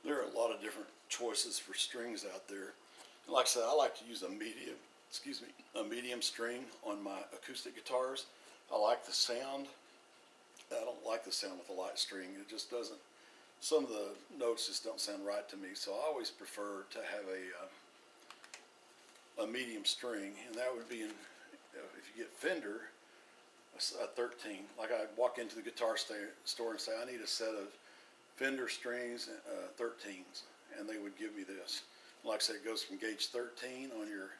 There are a lot of different choices for strings out there. Like I said, I like to use a medium string on my acoustic guitars. I like the sound. I don't like the sound with a light string. It just doesn't, some of the notes just don't sound right to me. So I always prefer to have a medium string, and that would be in, if you get Fender, a 13. Like I walk into the guitar store and say, I need a set of Fender strings, 13s, and they would give me this. Like I said, it goes from gauge 13 on your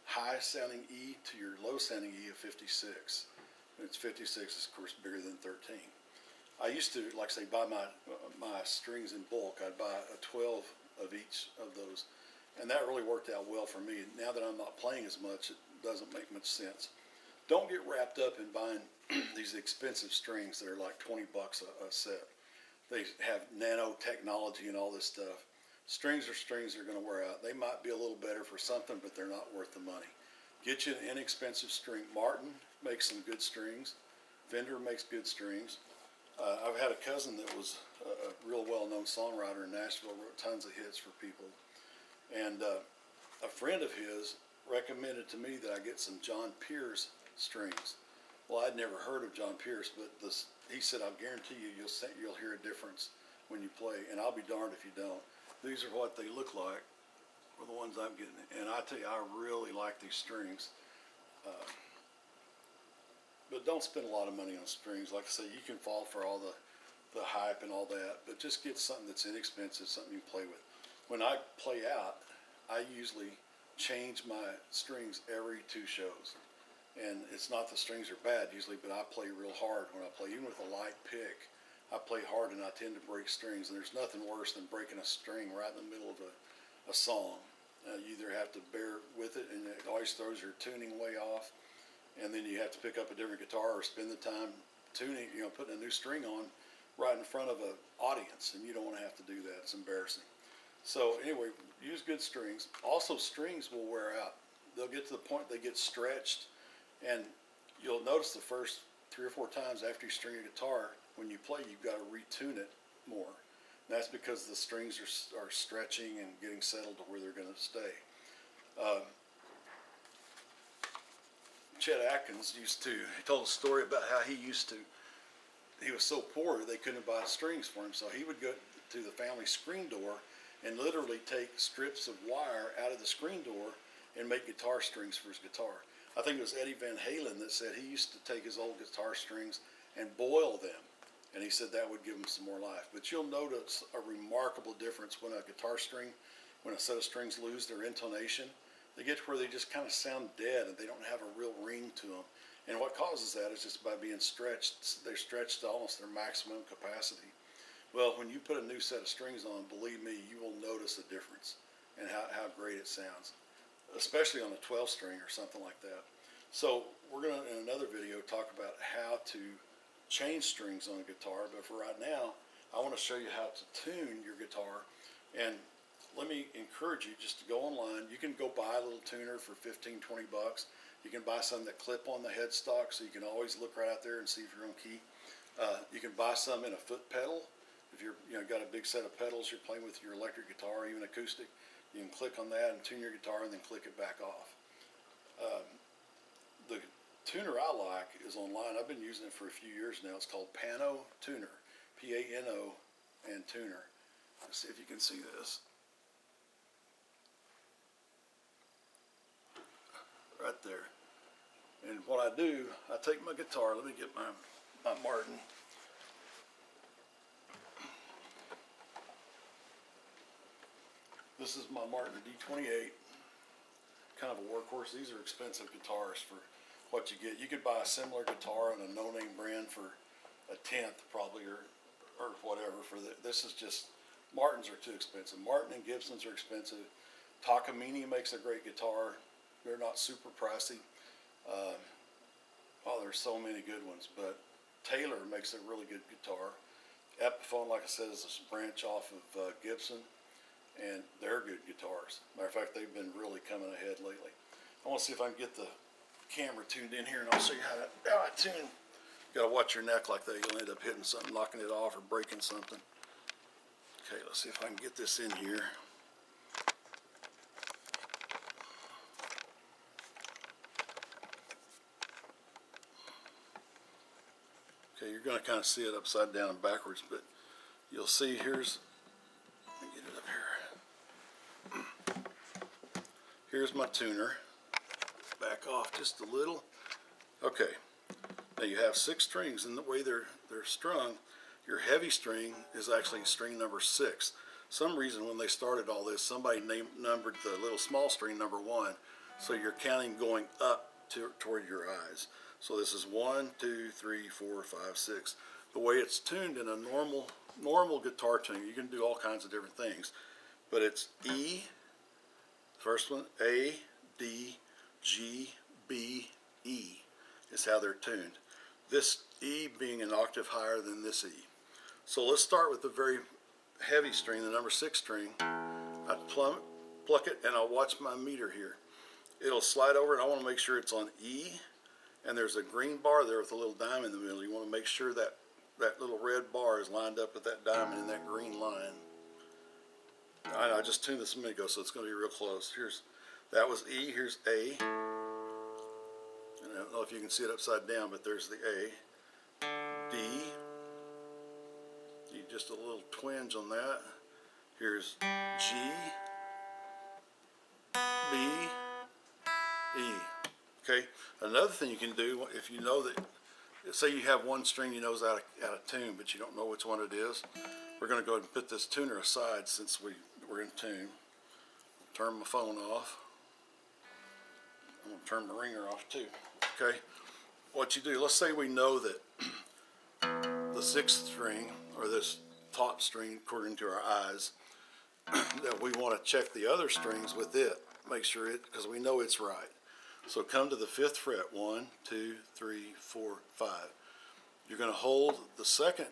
high sounding E to your low sounding E of 56. And it's 56 is of course bigger than 13. I used to, like I say, buy my strings in bulk. I'd buy a 12 of each of those, and that really worked out well for me. Now that I'm not playing as much, it doesn't make much sense. Don't get wrapped up in buying these expensive strings that are like 20 bucks a set. They have nanotechnology and all this stuff. Strings are strings, they're going to wear out. They might be a little better for something, but they're not worth the money. Get you an inexpensive string. Martin makes some good strings. Fender makes good strings. I've had a cousin that was a real well-known songwriter in Nashville, wrote tons of hits for people. And a friend of his recommended to me that I get some John Pierce strings. Well, I'd never heard of John Pierce, but he said, I'll guarantee you, you'll hear a difference when you play, and I'll be darned if you don't. These are what they look like, or the ones I'm getting. And I tell you, I really like these strings. But don't spend a lot of money on strings. Like I say, you can fall for all the hype and all that, but just get something that's inexpensive, something you can play with. When I play out, I usually change my strings every 2 shows. And it's not the strings are bad usually, but I play real hard when I play. Even with a light pick, I play hard and I tend to break strings. And there's nothing worse than breaking a string right in the middle of a song. You either have to bear with it, and it always throws your tuning way off. And then you have to pick up a different guitar or spend the time tuning, putting a new string on right in front of an audience. And you don't want to have to do that. It's embarrassing. So anyway, use good strings. Also, strings will wear out. They'll get to the point they get stretched. And you'll notice the first 3 or 4 times after you string a guitar, when you play, you've got to retune it more. And that's because the strings are stretching and getting settled to where they're going to stay. Chet Atkins he told a story about how he was so poor they couldn't buy strings for him, so he would go to the family screen door and literally take strips of wire out of the screen door and make guitar strings for his guitar. I think it was Eddie Van Halen that said he used to take his old guitar strings and boil them, and he said that would give him some more life. But you'll notice a remarkable difference when when a set of strings lose their intonation. They get to where they just kind of sound dead and they don't have a real ring to them. And what causes that is just by being stretched. They're stretched to almost their maximum capacity. Well, when you put a new set of strings on, believe me, you will notice a difference and how great it sounds, especially on a 12 string or something like that. So we're going to, in another video, talk about how to change strings on a guitar. But for right now, I want to show you how to tune your guitar. And let me encourage you just to go online. You can go buy a little tuner for 15, 20 bucks. You can buy some that clip on the headstock, so you can always look right out there and see if you're on key. You can buy some in a foot pedal. If you're got a big set of pedals you're playing with your electric guitar or even acoustic, you can click on that and tune your guitar and then click it back off. The tuner I like is online. I've been using it for a few years now. It's called Pano Tuner, P-A-N-O and Tuner. Let's see if you can see this. Right there. And what I do, I take my guitar. Let me get my Martin. This is my Martin D28, kind of a workhorse. These are expensive guitars for what you get. You could buy a similar guitar on a no-name brand for a tenth probably, or whatever. This is just, Martins are too expensive. Martin and Gibsons are expensive. Takamine makes a great guitar. They're not super pricey. There's so many good ones, but Taylor makes a really good guitar. Epiphone, like I said, is a branch off of Gibson, and they're good guitars. Matter of fact, they've been really coming ahead lately. I want to see if I can get the camera tuned in here, and I'll show you how I tune. You gotta watch your neck like that. You'll end up hitting something, knocking it off, or breaking something. Okay, let's see if I can get this in here. Okay, you're going to kind of see it upside down and backwards, but you'll see here's, let me get it up here. Here's my tuner. Back off just a little. Okay, now you have 6 strings, and the way they're strung, your heavy string is actually string number 6. Some reason when they started all this, somebody numbered the little small string number 1, so you're counting going up toward your eyes. So this is 1, 2, 3, 4, 5, 6. The way it's tuned in a normal guitar tuning, you can do all kinds of different things, but it's E, first one, A, D, G, B, E is how they're tuned. This E being an octave higher than this E. So let's start with the very heavy string, the number 6 string. I pluck it and I'll watch my meter here. It'll slide over, and I want to make sure it's on E, and there's a green bar there with a little diamond in the middle. You want to make sure that that little red bar is lined up with that diamond in that green line. I just tuned this a minute ago, so it's going to be real close. That was E, here's A. And I don't know if you can see it upside down, but there's the A. D. Just a little twinge on that. Here's G, B, E. Okay. Another thing you can do, if you know that, say you have one string you know is out of tune, but you don't know which one it is, we're going to go ahead and put this tuner aside since we're in tune. Turn my phone off. I'm going to turn my ringer off too. Okay. What you do, let's say we know that the 6th string, or this top string according to our eyes, that we want to check the other strings with it, make sure because we know it's right. So come to the 5th fret, 1, 2, 3, 4, 5. You're going to hold the 2nd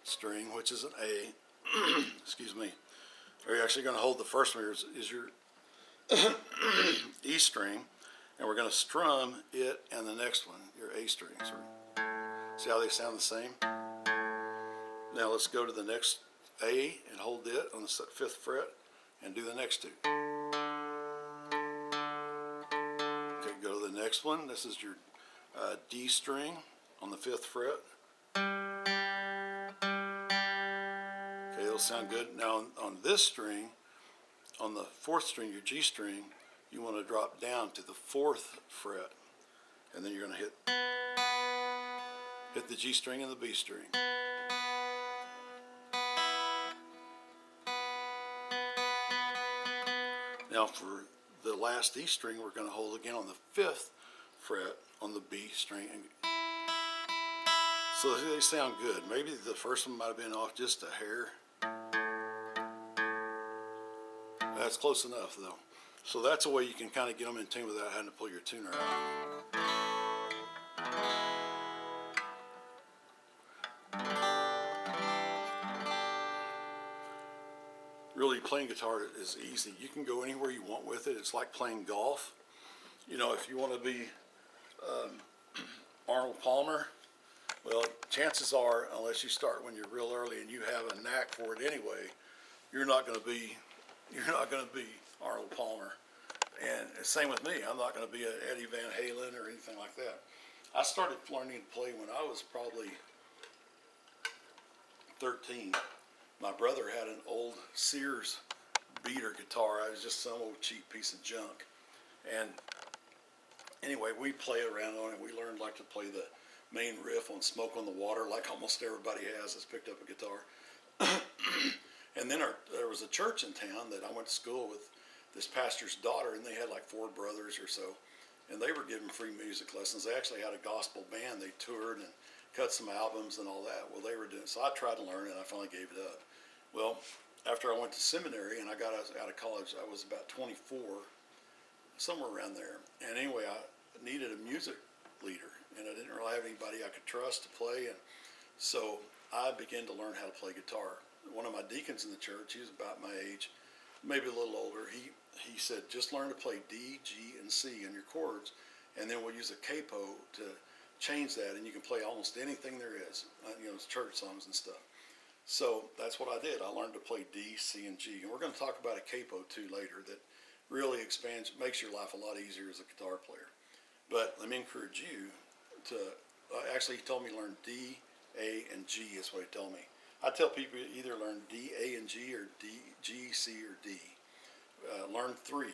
string, which is an A, excuse me, or you're actually going to hold the first one is your E string, and we're going to strum it and the next one, your A string. See how they sound the same? Now let's go to the next A and hold it on the 5th fret and do the next 2. Okay, go to the next one. This is your D string on the 5th fret. Okay, it'll sound good. Now on this string, on the 4th string, your G string, you want to drop down to the 4th fret, and then you're going to hit the G string and the B string. Now for the last E string, we're going to hold again on the 5th fret on the B string. So they sound good. Maybe the first one might have been off just a hair. That's close enough though. So that's a way you can kind of get them in tune without having to pull your tuner out. Really, playing guitar is easy. You can go anywhere you want with it. It's like playing golf. You know, if you want to be Arnold Palmer, well, chances are, unless you start when you're real early and you have a knack for it anyway, you're not going to be Arnold Palmer. And same with me. I'm not going to be an Eddie Van Halen or anything like that. I started learning to play when I was probably 13. My brother had an old Sears beater guitar. It was just some old cheap piece of junk. And anyway, we play around on it. We learned like to play the main riff on Smoke on the Water, like almost everybody has that's picked up a guitar. And then there was a church in town that I went to school with, this pastor's daughter, and they had like 4 brothers or so, and they were giving free music lessons. They actually had a gospel band. They toured and cut some albums and all that. Well, they were doing, so I tried to learn it, and I finally gave it up. Well, after I went to seminary and I got out of college, I was about 24, somewhere around there. And anyway, I needed a music leader, and I didn't really have anybody I could trust to play, and so I began to learn how to play guitar. One of my deacons in the church, he was about my age, maybe a little older, he said, just learn to play D, G, and C in your chords, and then we'll use a capo to change that, and you can play almost anything there is, you know, church songs and stuff. So that's what I did. I learned to play D, C, and G. And we're going to talk about a capo too later that really expands, makes your life a lot easier as a guitar player. But let me encourage you to, actually he told me to learn D, A, and G is what he told me. I tell people either learn D, A, and G, or D, G, C, or D. Learn three,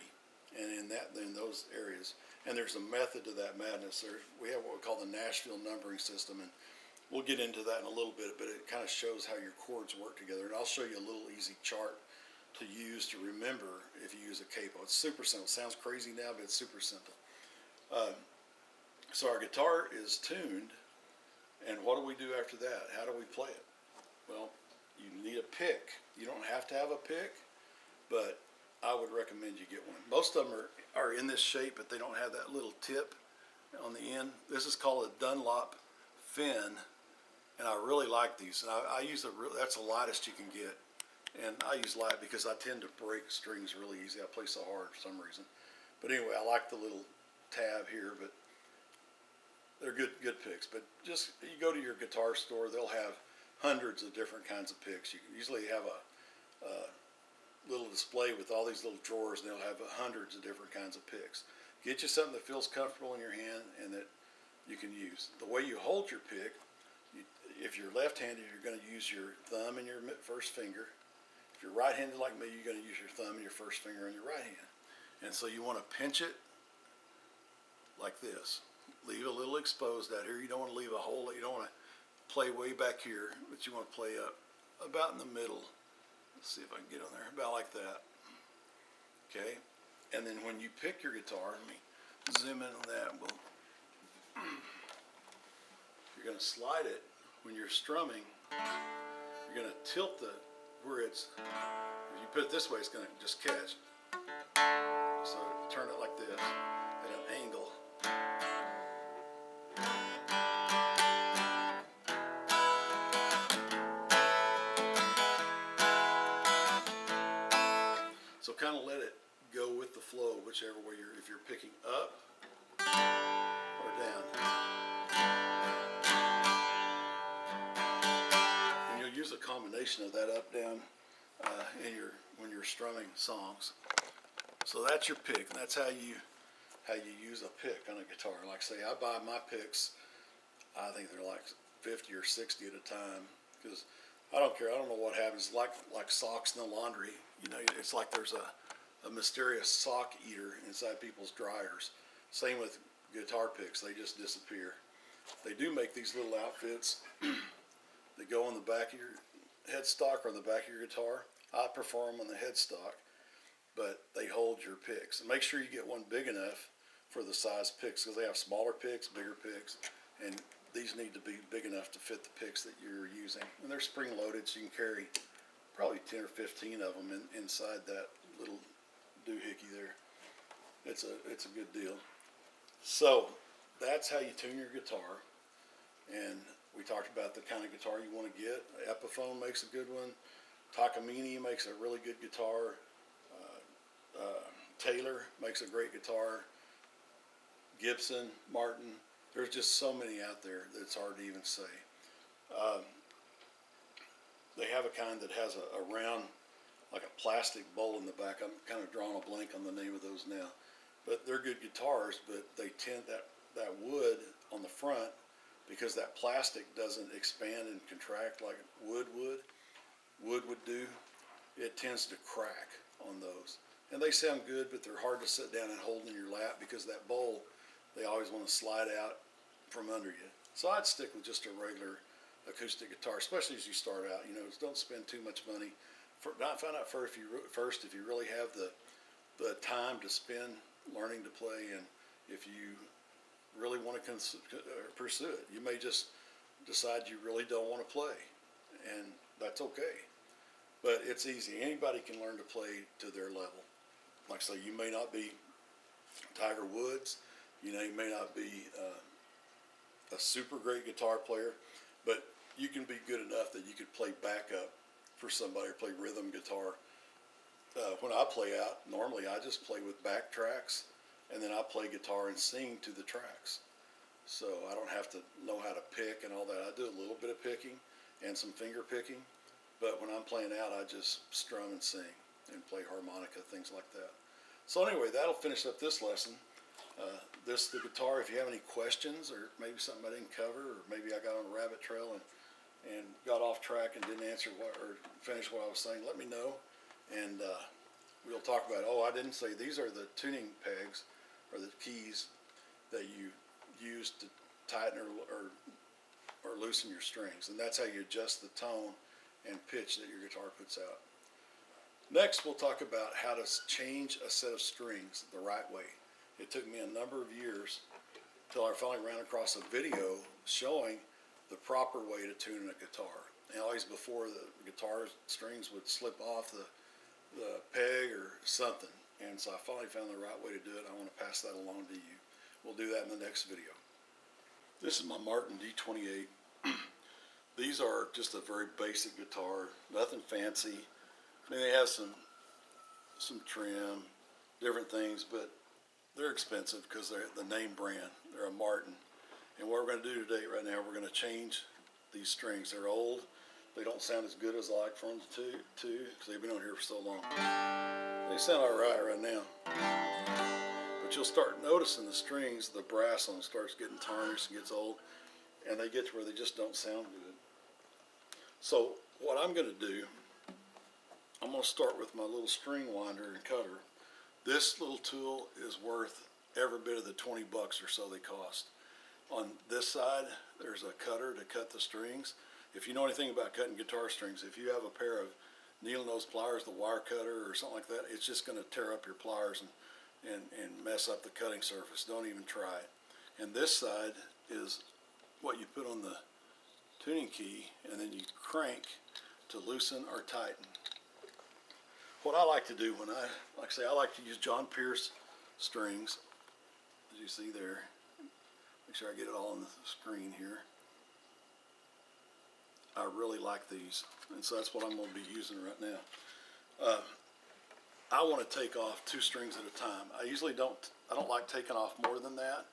and in those areas. And there's a method to that madness. We have what we call the Nashville numbering system, and we'll get into that in a little bit, but it kind of shows how your chords work together. And I'll show you a little easy chart to use to remember if you use a capo. It's super simple. It sounds crazy now, but it's super simple. So our guitar is tuned, and what do we do after that? How do we play it? Well, you need a pick. You don't have to have a pick, but I would recommend you get one. Most of them are in this shape, but they don't have that little tip on the end. This is called a Dunlop fin. And I really like these, and I use that's the lightest you can get, and I use light because I tend to break strings really easy. I play so hard for some reason, but anyway, I like the little tab here. But they're good picks. But just you go to your guitar store, they'll have hundreds of different kinds of picks. You usually have a little display with all these little drawers, and they'll have hundreds of different kinds of picks. Get you something that feels comfortable in your hand and that you can use. The way you hold your pick. If you're left-handed, you're going to use your thumb and your first finger. If you're right-handed like me, you're going to use your thumb and your first finger on your right hand. And so you want to pinch it like this. Leave a little exposed out here. You don't want to leave a hole. You don't want to play way back here, but you want to play up about in the middle. Let's see if I can get on there. About like that. Okay? And then when you pick your guitar, let me zoom in on that. You're going to slide it. When you're strumming, you're going to tilt where it's, if you put it this way, it's going to just catch. So turn it like this at an angle. So kind of let it go with the flow, whichever way if you're picking up or down. Use a combination of that up down when you're strumming songs. So that's your pick, and that's how you use a pick on a guitar. Like I say, I buy my picks. I think they're like 50 or 60 at a time because I don't care. I don't know what happens. Like socks in the laundry. You know, it's like there's a mysterious sock eater inside people's dryers. Same with guitar picks. They just disappear. They do make these little outfits. They go on the back of your headstock or on the back of your guitar. I prefer them on the headstock, but they hold your picks. And make sure you get one big enough for the size picks because they have smaller picks, bigger picks, and these need to be big enough to fit the picks that you're using. And they're spring loaded, so you can carry probably 10 or 15 of them inside that little doohickey there. It's a good deal. So that's how you tune your guitar. And we talked about the kind of guitar you want to get. Epiphone makes a good one. Takamine makes a really good guitar. Taylor makes a great guitar. Gibson, Martin. There's just so many out there that it's hard to even say. They have a kind that has a round, like a plastic bowl in the back. I'm kind of drawing a blank on the name of those now. But they're good guitars, but they tend that wood on the front, because that plastic doesn't expand and contract like wood would do, it tends to crack on those. And they sound good, but they're hard to sit down and hold in your lap because that bowl, they always want to slide out from under you. So I'd stick with just a regular acoustic guitar, especially as you start out. You know, don't spend too much money. Find out first if you really have the time to spend learning to play, and if you really want to pursue it. You may just decide you really don't want to play, and that's okay. But it's easy. Anybody can learn to play to their level. Like I say, you may not be Tiger Woods. You know, you may not be a super great guitar player, but you can be good enough that you could play backup for somebody or play rhythm guitar. When I play out, normally I just play with backtracks, and then I play guitar and sing to the tracks. So I don't have to know how to pick and all that. I do a little bit of picking and some finger picking, but when I'm playing out, I just strum and sing and play harmonica, things like that. So anyway, that'll finish up this lesson. The guitar, if you have any questions or maybe something I didn't cover, or maybe I got on a rabbit trail and got off track and didn't answer or finish what I was saying, let me know. And we'll talk about, oh, I didn't say these are the tuning pegs or the keys that you use to tighten or loosen your strings. And that's how you adjust the tone and pitch that your guitar puts out. Next, we'll talk about how to change a set of strings the right way. It took me a number of years till I finally ran across a video showing the proper way to tune a guitar. And always before, the guitar strings would slip off the peg or something. And so I finally found the right way to do it. I want to pass that along to you. We'll do that in the next video. This is my Martin D28. These are just a very basic guitar, nothing fancy. I mean, they have some trim, different things, but they're expensive because they're the name brand. They're a Martin. And what we're going to do today, right now, we're going to change these strings. They're old. They don't sound as good as I like for them to, because they've been on here for so long. They sound all right now. But you'll start noticing the strings, the brass on them starts getting tarnished and gets old, and they get to where they just don't sound good. So what I'm going to do, I'm going to start with my little string winder and cutter. This little tool is worth every bit of the 20 bucks or so they cost. On this side, there's a cutter to cut the strings. If you know anything about cutting guitar strings, if you have a pair of needle nose pliers, the wire cutter or something like that, it's just going to tear up your pliers and mess up the cutting surface. Don't even try it. And this side is what you put on the tuning key, and then you crank to loosen or tighten. What I like to do when I like to use John Pierce strings, as you see there. Make sure I get it all on the screen here. I really like these, and so that's what I'm going to be using right now. I want to take off 2 strings at a time. I don't like taking off more than that,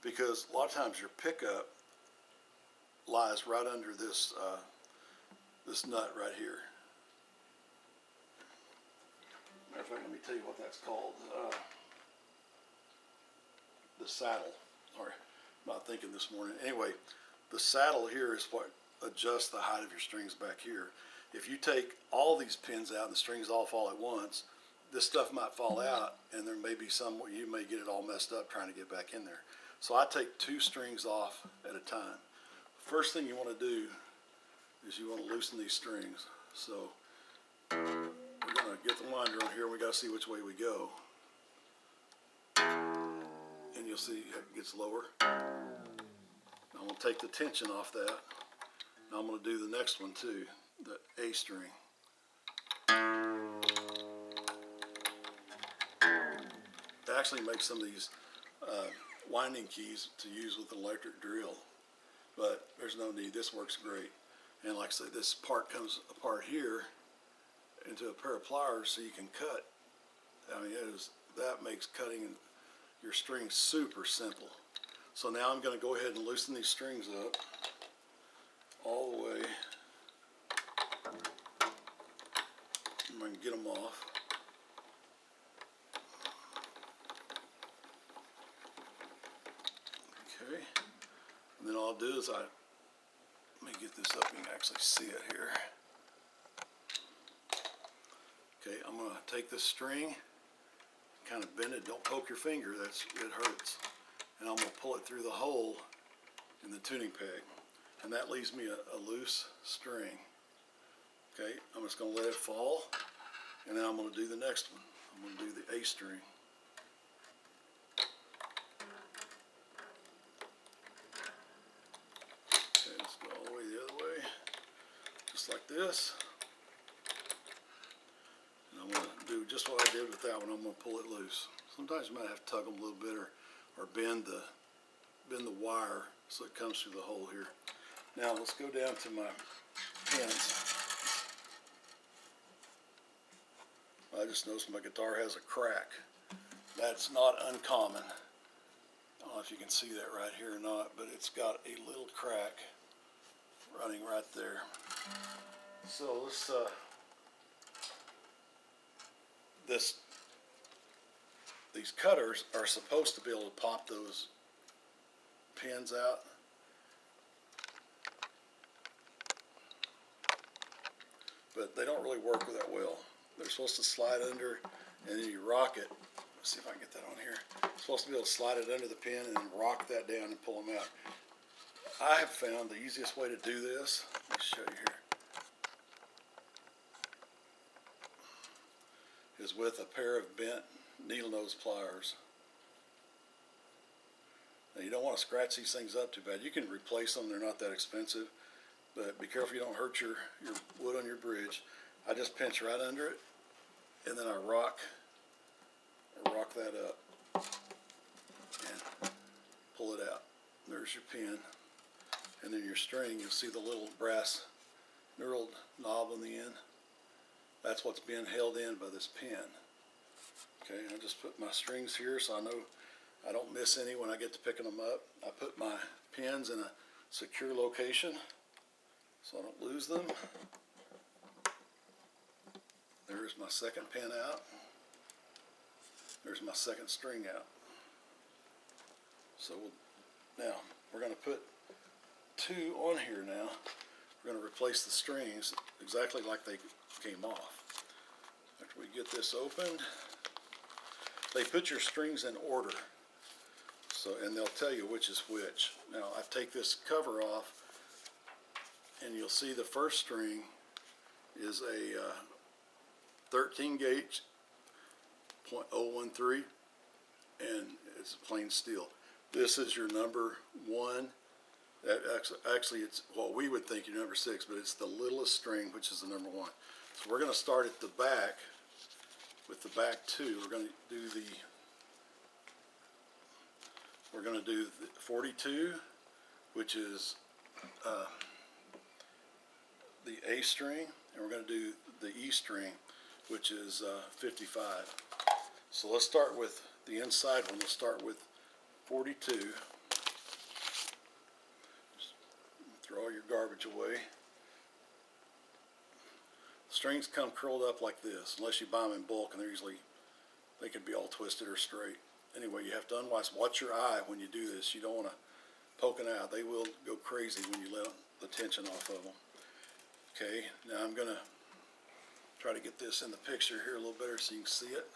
because a lot of times your pickup lies right under this this nut right here. Matter of fact, let me tell you what that's called. The saddle. Sorry, I'm not thinking this morning. Anyway, the saddle here is what adjusts the height of your strings back here. If you take all these pins out and the strings all fall at once, this stuff might fall out, and there may be some where you may get it all messed up trying to get back in there. So I take 2 strings off at a time. First thing you want to do is you want to loosen these strings. So we're going to get the winder on here. We got to see which way we go. And you'll see it gets lower. I'm going to take the tension off that. Now I'm going to do the next one too, the A string. It actually makes some of these winding keys to use with an electric drill, but there's no need. This works great. And like I say, this part comes apart here into a pair of pliers so you can cut. I mean, that makes cutting your strings super simple. So now I'm going to go ahead and loosen these strings up all the way. I'm going to get them off. Okay. And then all I'll do is let me get this up, you can actually see it here. Okay, I'm going to take this string, kind of bend it, don't poke your finger, it hurts. And I'm going to pull it through the hole in the tuning peg. And that leaves me a loose string. Okay, I'm just going to let it fall, and then I'm going to do the next one. I'm going to do the A string. Okay, let's go all the way the other way, just like this. And I'm going to do just what I did with that one. I'm going to pull it loose. Sometimes you might have to tug them a little bit or bend the wire so it comes through the hole here. Now let's go down to my pins. I just noticed my guitar has a crack. That's not uncommon. I don't know if you can see that right here or not, but it's got a little crack running right there. So let's these cutters are supposed to be able to pop those pins out. But they don't really work that well. They're supposed to slide under and then you rock it. Let's see if I can get that on here. It's supposed to be able to slide it under the pin and then rock that down and pull them out. I have found the easiest way to do this, let me show you here, is with a pair of bent needle nose pliers. Now you don't want to scratch these things up too bad. You can replace them, they're not that expensive, but be careful you don't hurt your wood on your bridge. I just pinch right under it and then I rock that up and pull it out. There's your pin. And then your string, you'll see the little brass knurled knob on the end. That's what's being held in by this pin. Okay, I just put my strings here so I know I don't miss any when I get to picking them up. I put my pins in a secure location so I don't lose them. There's my second pin out. There's my second string out. So now we're going to put two on here now. We're going to replace the strings exactly like they came off. After we get this opened, they put your strings in order. So, and they'll tell you which is which. Now I take this cover off and you'll see the first string is a 13 gauge .013 and it's plain steel. This is your number 1. Actually, it's what we would think your number 6, but it's the littlest string, which is the number 1. So we're going to start at the back with the back 2. We're going to do the 42, which is the A string, and we're going to do the E string, which is 55. So let's start with the inside one. Let's start with 42. Throw all your garbage away. Strings come curled up like this, unless you buy them in bulk, and they can be all twisted or straight. Anyway, you have to watch your eye when you do this. You don't want to poke it out. They will go crazy when you let the tension off of them. Okay, now I'm going to try to get this in the picture here a little better so you can see it.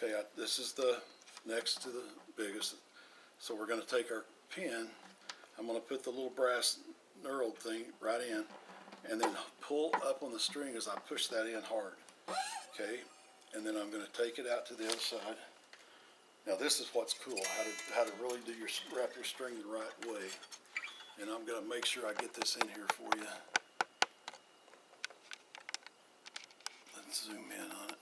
Okay, this is the next to the biggest. So we're going to take our pin, I'm going to put the little brass knurled thing right in, and then pull up on the string as I push that in hard. Okay, and then I'm going to take it out to the other side. Now this is what's cool, how to really wrap your string the right way. And I'm going to make sure I get this in here for you. Let's zoom in on it.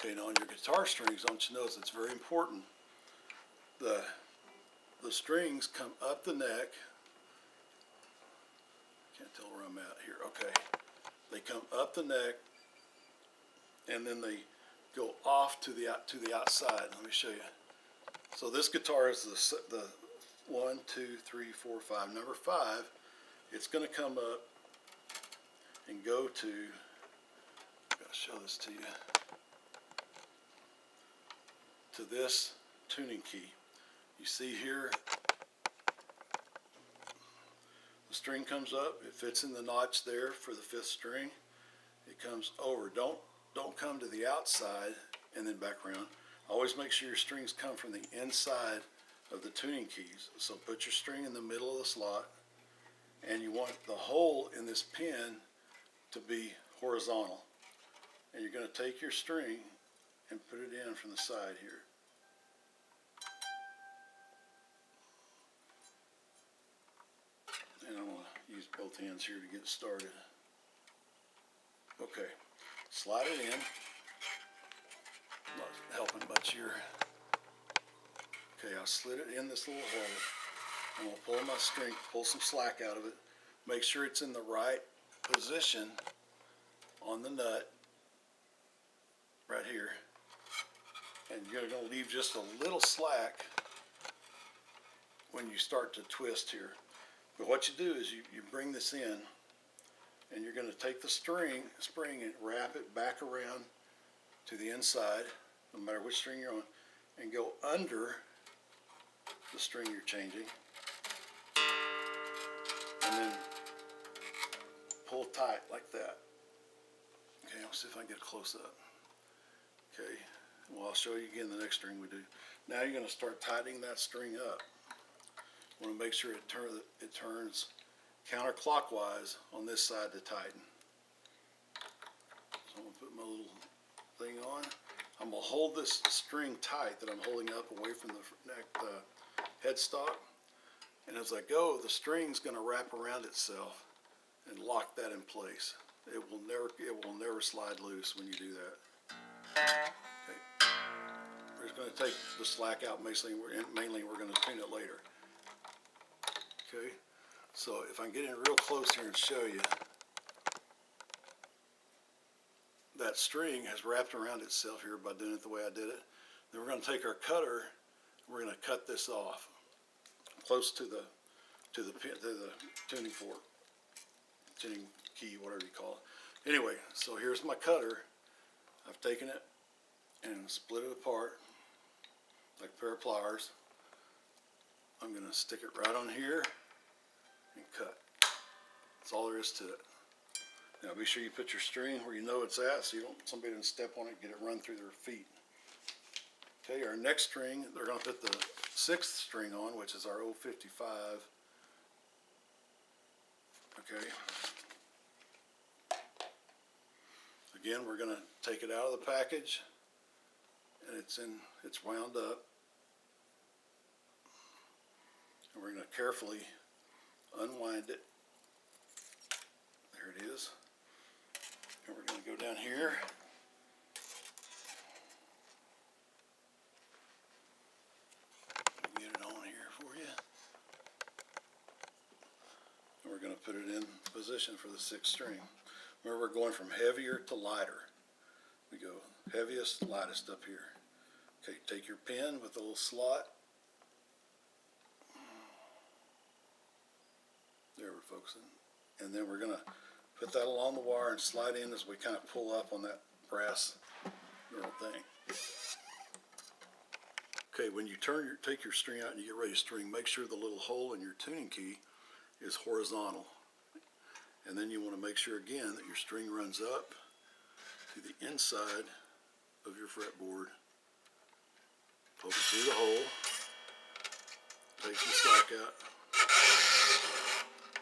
Okay, now on your guitar strings, don't you notice it's very important. The strings come up the neck. Can't tell where I'm at here. Okay, they come up the neck, and then they go off to the outside. Let me show you. So this guitar is the 1, 2, 3, 4, 5. Number 5, it's going to come up and go to. I've got to show this to you. To this tuning key. You see here, the string comes up, it fits in the notch there for the 5th string. It comes over. Don't come to the outside and then back around. Always make sure your strings come from the inside of the tuning keys. So put your string in the middle of the slot, and you want the hole in this pin to be horizontal. And you're going to take your string and put it in from the side here. And I'm going to use both hands here to get started. Okay, slide it in. Not helping much here. Okay, I slid it in this little hole. I'm going to pull my string, pull some slack out of it. Make sure it's in the right position on the nut right here. And And you're going to leave just a little slack when you start to twist here. But what you do is you bring this in, and you're going to take the spring and wrap it back around to the inside, no matter which string you're on, and go under the string you're changing, and then pull tight like that. Okay, I'll see if I can get a close up. Okay, well, I'll show you again the next string we do. Now you're going to start tightening that string up. You want to make sure it turns counterclockwise on this side to tighten. So I'm going to put my little thing on. I'm going to hold this string tight that I'm holding up away from the headstock. And as I go, the string's going to wrap around itself and lock that in place. It will never slide loose when you do that. Okay. We're just going to take the slack out mainly we're going to tune it later. Okay. So if I can get in real close here and show you, that string has wrapped around itself here by doing it the way I did it. Then we're going to take our cutter, we're going to cut this off close to the tuning fork, tuning key, whatever you call it. Anyway, so here's my cutter. I've taken it and split it apart like a pair of pliers. I'm going to stick it right on here and cut. That's all there is to it. Now be sure you put your string where you know it's at, so you don't somebody doesn't step on it and get it run through their feet. Okay, our next string, they're going to put the 6th string on, which is our 055. Okay. Again, we're going to take it out of the package, and it's wound up. And we're going to carefully unwind it. There it is. And we're going to go down here. Get it on here for you. And we're going to put it in position for the 6th string. Remember, we're going from heavier to lighter. We go heaviest, lightest up here. Okay, take your pin with a little slot. There we're focusing. And then we're going to put that along the wire and slide in as we kind of pull up on that brass little thing. Okay, when you take your string out and you get ready to string, make sure the little hole in your tuning key is horizontal. And then you want to make sure again that your string runs up to the inside of your fretboard. Poke it through the hole. Take some slack out.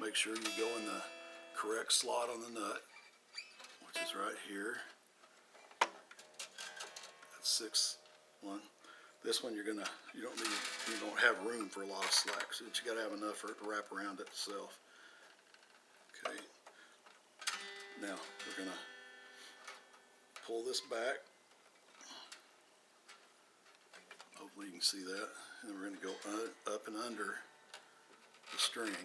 Make sure you go in the correct slot on the nut, which is right here. That's 6th one. This one you don't have room for a lot of slack, so you got to have enough for it to wrap around itself. Okay. Now we're going to pull this back. Hopefully you can see that. And we're going to go up and under the string.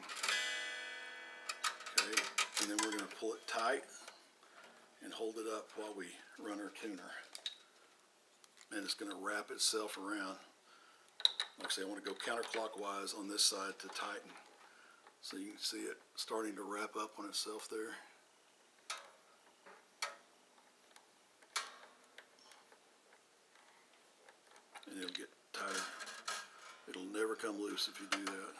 Okay. And then we're going to pull it tight and hold it up while we run our tuner. And it's going to wrap itself around. Like I say, I want to go counterclockwise on this side to tighten. So you can see it starting to wrap up on itself there. And it'll get tighter. It'll never come loose if you do that.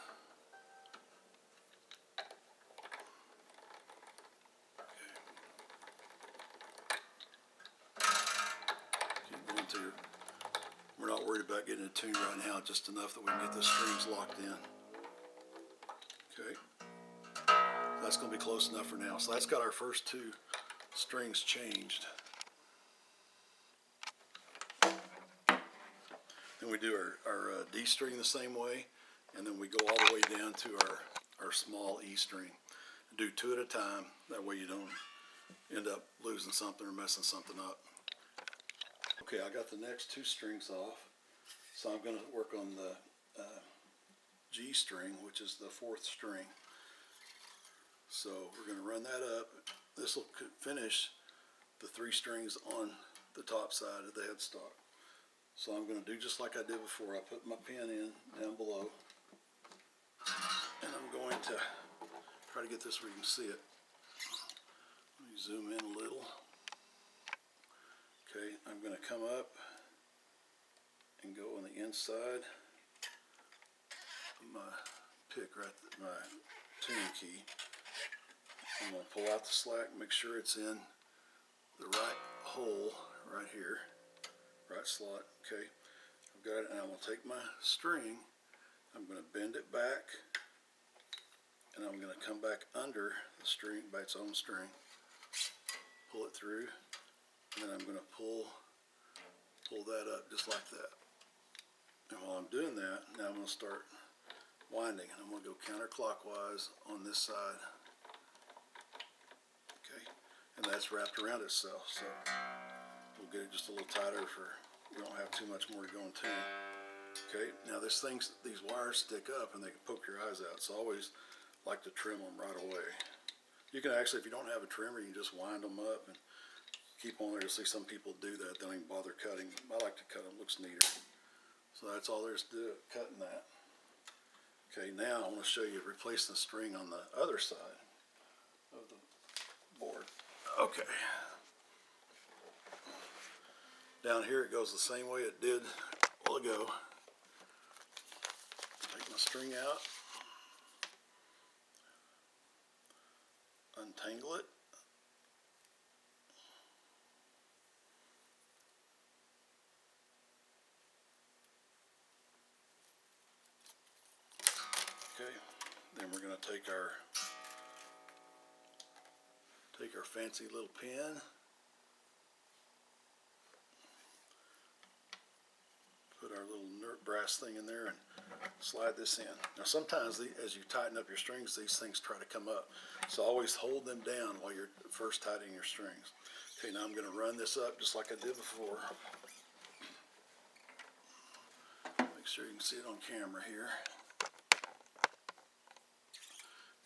We're not worried about getting it tuned right now, just enough that we can get the strings locked in. Okay, that's going to be close enough for now. So that's got our first 2 strings changed. Then we do our D string the same way, and then we go all the way down to our small E string. Do 2 at a time, that way you don't end up losing something or messing something up. Okay, I got the next 2 strings off, so I'm going to work on the G string, which is the 4th string. So we're going to run that up. This will finish the 3 strings on the top side of the headstock. So I'm going to do just like I did before. I put my pin in down below, and I'm going to try to get this where you can see it. Let me zoom in a little. Okay, I'm going to come up and go on the inside of my pick, my tuning key. I'm going to pull out the slack, make sure it's in the right hole right here, right slot. Okay, I've got it, and I'm going to take my string, I'm going to bend it back, and I'm going to come back under the string by its own string, pull it through, and then I'm going to pull that up just like that. And while I'm doing that, now I'm going to start winding, and I'm going to go counterclockwise on this side. Okay, and that's wrapped around itself, so we'll get it just a little tighter for we don't have too much more to go into. Okay, now these wires stick up and they can poke your eyes out, so I always like to trim them right away. You can actually, if you don't have a trimmer, you can just wind them up and keep on there. You'll see some people do that. They don't even bother cutting. I like to cut them, looks neater. So that's all there is to do, cutting that. Okay, now I want to show you replacing the string on the other side of the board. Okay. Down here it goes the same way it did a while ago. Take my string out, untangle it, okay, then we're going to take our fancy little pin, put our little brass thing in there and slide this in. Now sometimes as you tighten up your strings, these things try to come up. So always hold them down while you're first tightening your strings. Okay, now I'm going to run this up just like I did before. Make sure you can see it on camera here.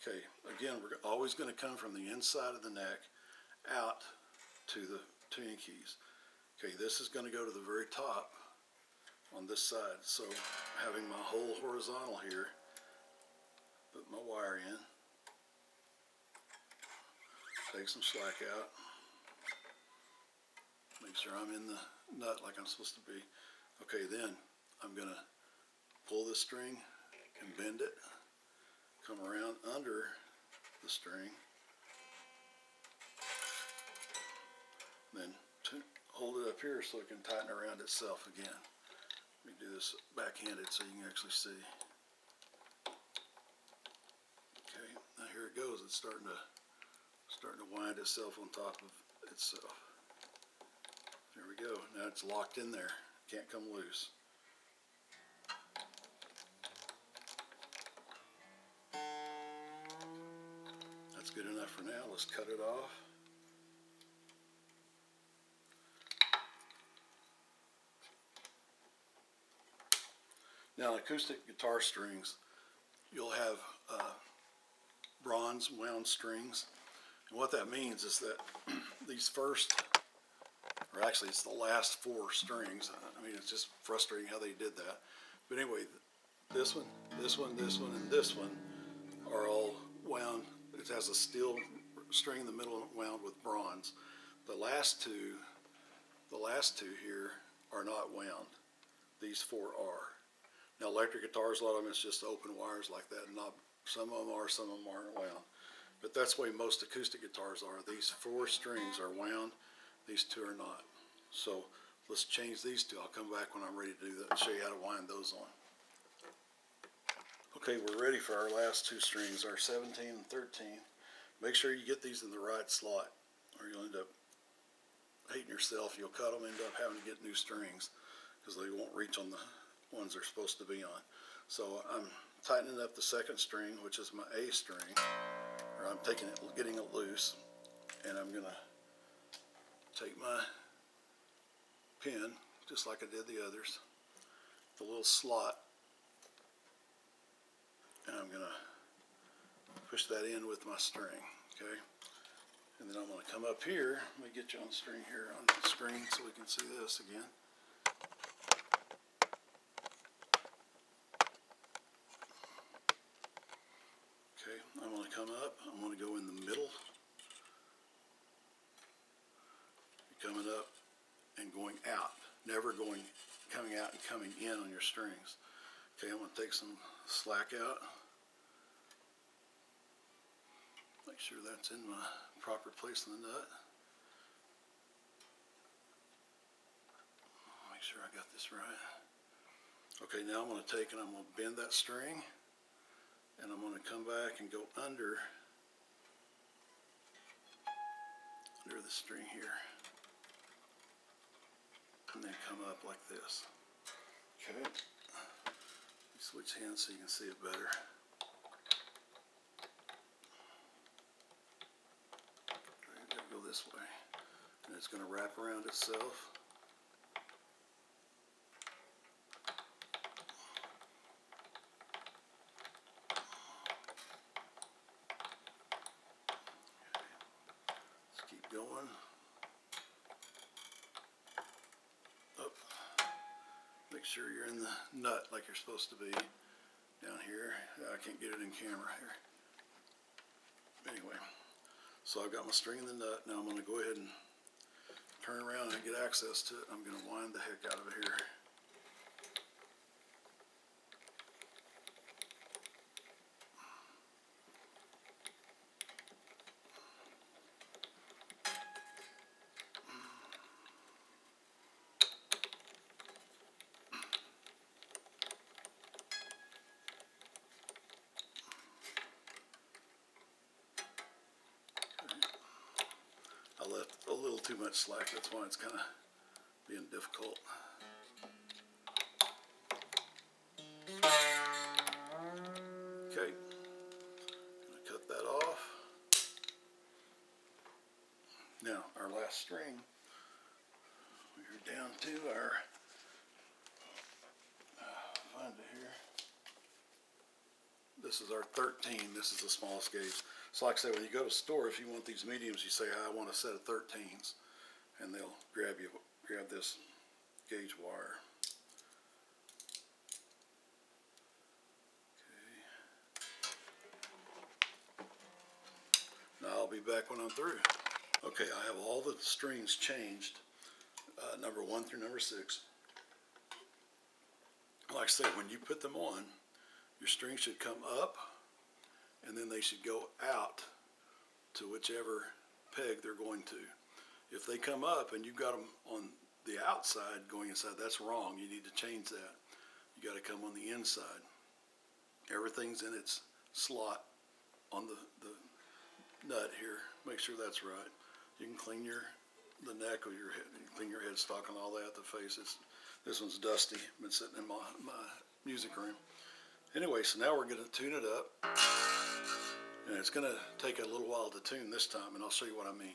Okay, again, we're always going to come from the inside of the neck out to the tuning keys. Okay, this is going to go to the very top on this side. So having my hole horizontal here, put my wire in, take some slack out, make sure I'm in the nut like I'm supposed to be. Okay, then I'm going to pull this string and bend it, come around under the string, then hold it up here so it can tighten around itself again. Let me do this backhanded so you can actually see. Okay, now here it goes. It's starting to wind itself on top of itself. There we go. Now it's locked in there. Can't come loose. That's good enough for now. Let's cut it off. Now, acoustic guitar strings, you'll have bronze wound strings. And what that means is that these first, or actually it's the last four strings. I mean, it's just frustrating how they did that. But anyway, this one, this one, this one, and this one are all wound. It has a steel string in the middle wound with bronze. The last two here are not wound. These four are. Now, electric guitars, a lot of them, it's just open wires like that. Not some of them are, some of them aren't wound. But that's the way most acoustic guitars are. These four strings are wound. These two are not. So let's change these two. I'll come back when I'm ready to do that and show you how to wind those on. Okay, we're ready for our last two strings, our 17 and 13. Make sure you get these in the right slot, or you'll end up hating yourself. You'll cut them, end up having to get new strings because they won't reach on the ones they're supposed to be on. So I'm tightening up the second string, which is my A string, or I'm getting it loose, and I'm gonna take my pin, just like I did the others, the little slot, and I'm gonna push that in with my string, okay? And then I'm gonna come up here, let me get you on the string here on the screen so we can see this again. come up. I'm going to go in the middle. You're coming up and going out, never coming out and coming in on your strings. Okay, I'm going to take some slack out. Make sure that's in my proper place in the nut. Make sure I got this right. Okay, now I'm going to take and I'm going to bend that string, and I'm going to come back and go under the string here, and then come up like this. Okay, switch hands so you can see it better. Okay, gotta go this way, and it's going to wrap around itself. Going up. Make sure you're in the nut like you're supposed to be down here. I can't get it in camera here. Anyway, so I've got my string in the nut. Now I'm going to go ahead and turn around and get access to it. I'm going to wind the heck out of it here. I left a little too much slack, that's why it's kind of being difficult. Okay, gonna cut that off. Now, our last string, we're down to our, find it here. This is our 13, this is the smallest gauge. So like I say, when you go to the store, if you want these mediums, you say, I want a set of 13s, and they'll grab this gauge wire. Okay. Now I'll be back when I'm through. Okay, I have all the strings changed, number 1 through number 6. Like I say, when you put them on, your strings should come up, and then they should go out to whichever peg they're going to. If they come up and you've got them on the outside going inside, that's wrong. You need to change that. You got to come on the inside. Everything's in its slot on the nut here. Make sure that's right. You can clean the neck of your head, clean your headstock and all that, the face. This one's dusty. Been sitting in my music room. Anyway, so now we're going to tune it up, and it's going to take a little while to tune this time, and I'll show you what I mean.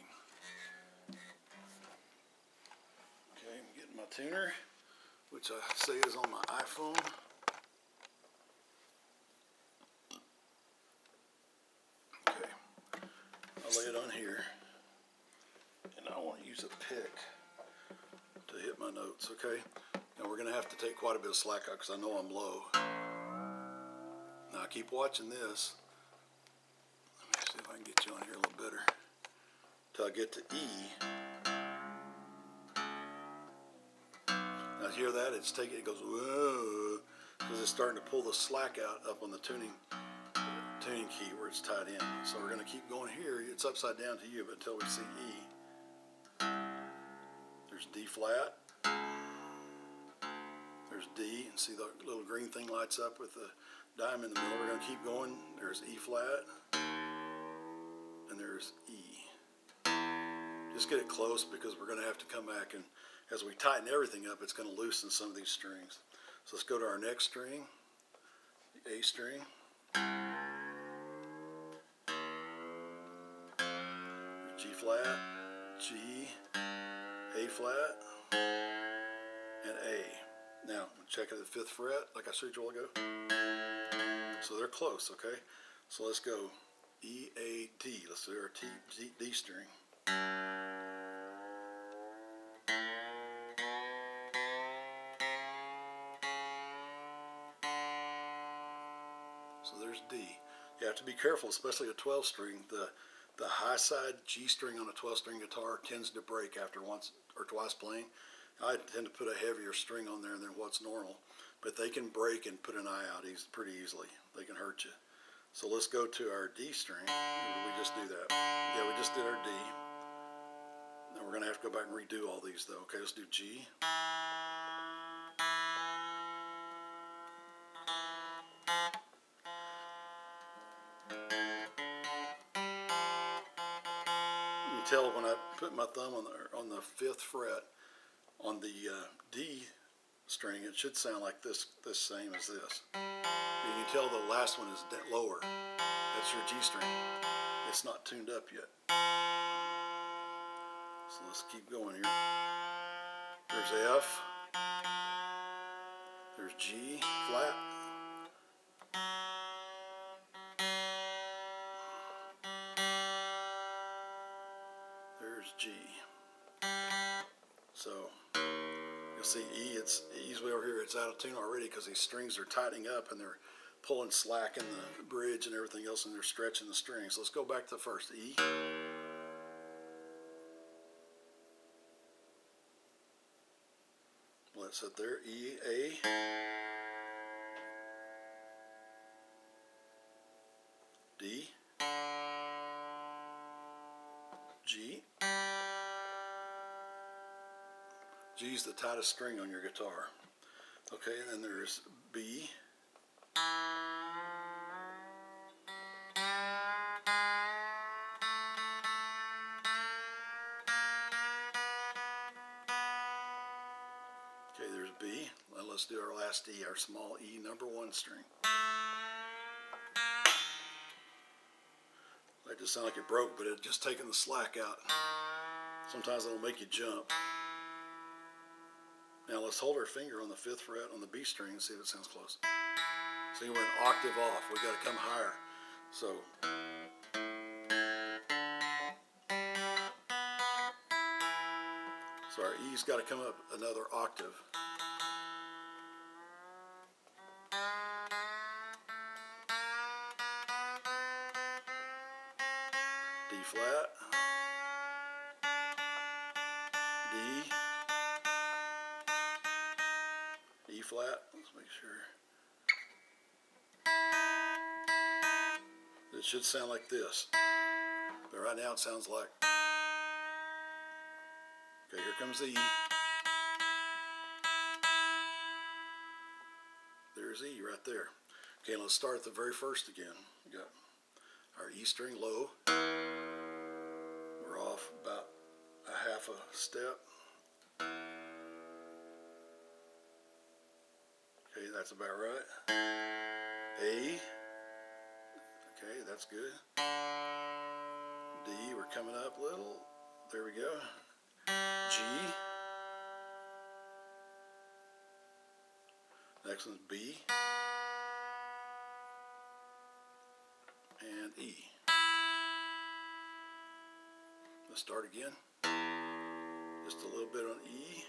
Okay, I'm getting my tuner, which I say is on my iPhone. Okay, I'll lay it on here, and I want to use a pick to hit my notes, okay? Now we're going to have to take quite a bit of slack out because I know I'm low. Now keep watching this. Let me see if I can get you on here a little better. Till I get to E. Now hear that? It goes whoa, because it's starting to pull the slack out up on the tuning key where it's tied in. So we're going to keep going here. It's upside down to you, but until we see E. There's D flat. There's D, and see the little green thing lights up with the dime in the middle. We're going to keep going. There's E flat, and there's E. Just get it close because we're going to have to come back, and as we tighten everything up, it's going to loosen some of these strings. So let's go to our next string, the A string. G flat, G, A flat, and A. Now, check at the 5th fret, like I showed you a while ago. So they're close, okay? So let's go E, A, D. Let's do our D string. So there's D. You have to be careful, especially a 12 string. The high side G string on a 12 string guitar tends to break after once or twice playing. I tend to put a heavier string on there than what's normal, but they can break and put an eye out pretty easily. They can hurt you. So let's go to our D string. Or did we just do that? Yeah, we just did our D. Now we're going to have to go back and redo all these though. Okay, let's do G. You can tell when I put my thumb on the 5th fret on the D string, it should sound like this same as this. You can tell the last one is lower. That's your G string. It's not tuned up yet. So let's keep going here. There's F. There's G flat. There's G. So you'll see E, it's easily over here, it's out of tune already because these strings are tightening up and they're pulling slack in the bridge and everything else, and they're stretching the strings. Let's go back to the first E. Let's sit there. E, A. D. G. G is the tightest string on your guitar. Okay, and then there's B. Okay, there's B. Now let's do our last E, our small E, number 1 string. That just sound like it broke, but it just taking the slack out. Sometimes it'll make you jump. Now let's hold our finger on the 5th fret on the B string and see if it sounds close. See, we're an octave off. We got to come higher. So our E's got to come up another octave. D flat, D, E flat. Let's make sure. It should sound like this, but right now it sounds like. Okay, here comes the E. There's E right there. Okay, let's start at the very first again. We got our E string low. We're off about a half a step. Okay, that's about right. A. Okay, that's good. D, we're coming up a little. There we go. G. Next one's B. And E. Let's start again. Just a little bit on E.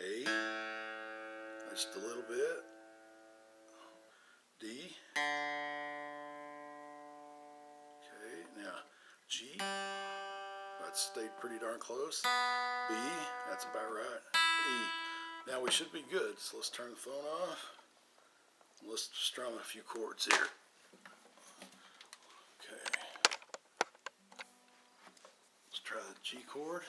A. Just a little bit. D. Okay, now G. That stayed pretty darn close. B. That's about right. E. Now we should be good, so let's turn the phone off. Let's strum a few chords here. Okay. Let's try the G chord.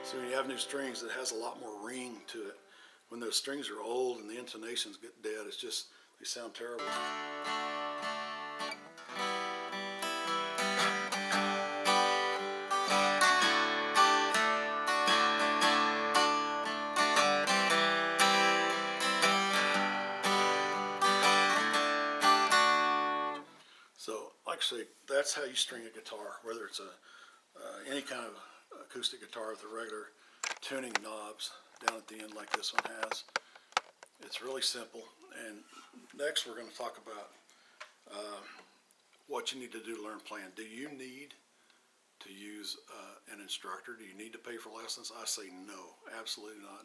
So when you have new strings, it has a lot more ring to it. When those strings are old and the intonations get dead, it's just, they sound terrible. So, like I say, that's how you string a guitar, whether it's any kind of acoustic guitar with the regular tuning knobs down at the end like this one has. It's really simple. And next we're going to talk about what you need to do to learn plan. Do you need to use an instructor? Do you need to pay for lessons? I say no, absolutely not.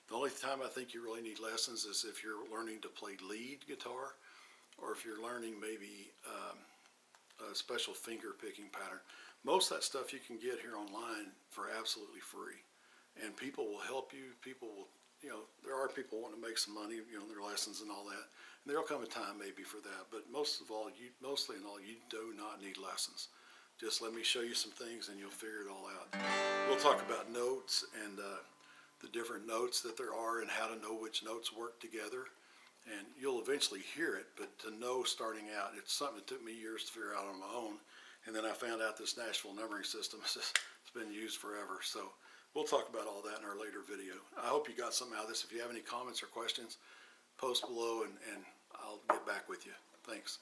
The only time I think you really need lessons is if you're learning to play lead guitar, or if you're learning maybe a special finger picking pattern. Most of that stuff you can get here online for absolutely free, and people will help you. People will, there are people wanting to make some money, their lessons and all that. And there'll come a time maybe for that, but mostly in all, you do not need lessons. Just let me show you some things and you'll figure it all out. We'll talk about notes and the different notes that there are and how to know which notes work together. And you'll eventually hear it, but to know starting out, it's something that took me years to figure out on my own. And then I found out this Nashville numbering system, it's been used forever. So we'll talk about all that in our later video. I hope you got something out of this. If you have any comments or questions, post below and I'll get back with you. Thanks.